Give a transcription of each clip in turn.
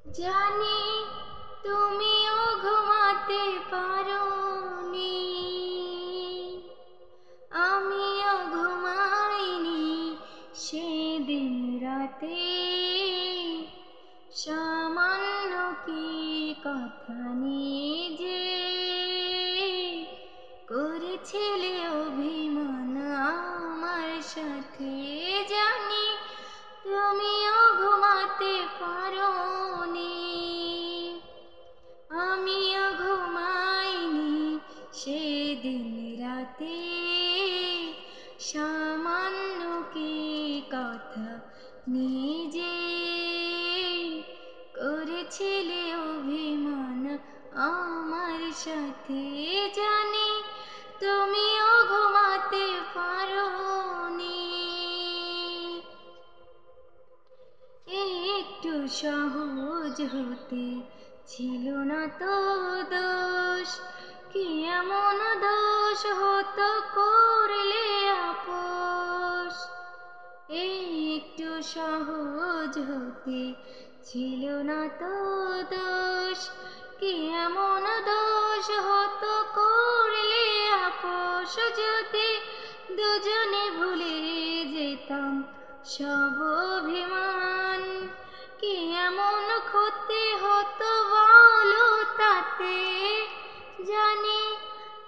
জানি তুমিও ঘুমাতে পারোনি, আমিও ঘুমাইনি সেদিন রাতে। সামান্য কি কথা নিয়ে যে করেছিলে অভিমান আমার সাথে। জানি তুমিও ঘুমাতে পারোনি, আমিও ঘুমাইনি সেদিন রাতে। সামান্য কি কথা নিজে করেছিলে অভিমান আমার সাথে। জানি তুমিও ঘুমাতে পারোনি। একটু সহজ হতে ছিল না তো দোষ, কি এমন দোষ হতো করলে আপোষ। একটু সহজ হতে ছিল না তো দোষ, কি এমন দোষ হতো করলে আপোষ। যদি দুজনে ভুলে যেতাম সব অভিমান, কি এমন ক্ষতি হতো বলো তাতে। জানি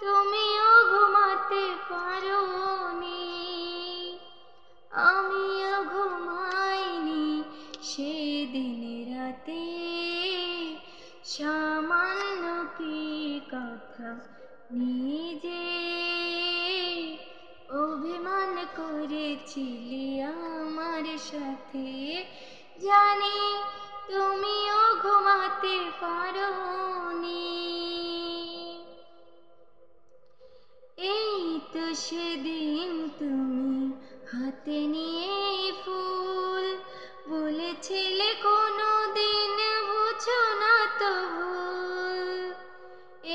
তুমিও ঘুমাতে পারোনি, আমিও ঘুমাইনি সেদিন রাতে। সামান্য কি কথা নিজে অভিমান করেছিলে আমার সাথে। জানি তুমিও ঘুমাতে পারোনি। এই তো সেদিন তুমি হাতে নিয়ে ফুল, বলেছিলে কোনো দিন বুঝো না তো ভুল।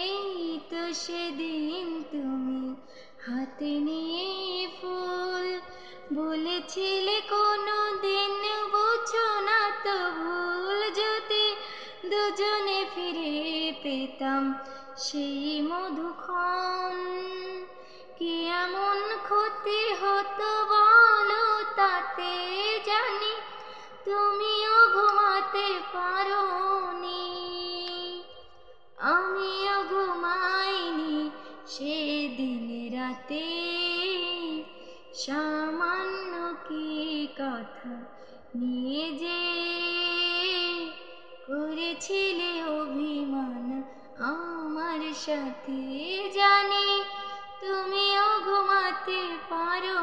এই তো সেদিন তুমি হাতে নিয়ে ফুল, বলেছিলে কোনো দিন বুঝো না তো ভুল। যদি দুজনে ফিরে পেতাম সেই মধুক্ষণ, কি এমন ক্ষতি হতো বলো তাতে। জানি তুমিও ঘুমাতে পারোনি, আমিও ঘুমাইনি সেদিন রাতে। সামান্য কি কথা নিয়ে যে করেছিলে অভিমান আমার সাথে। জানি তুমিও ঘুমাতে পারো।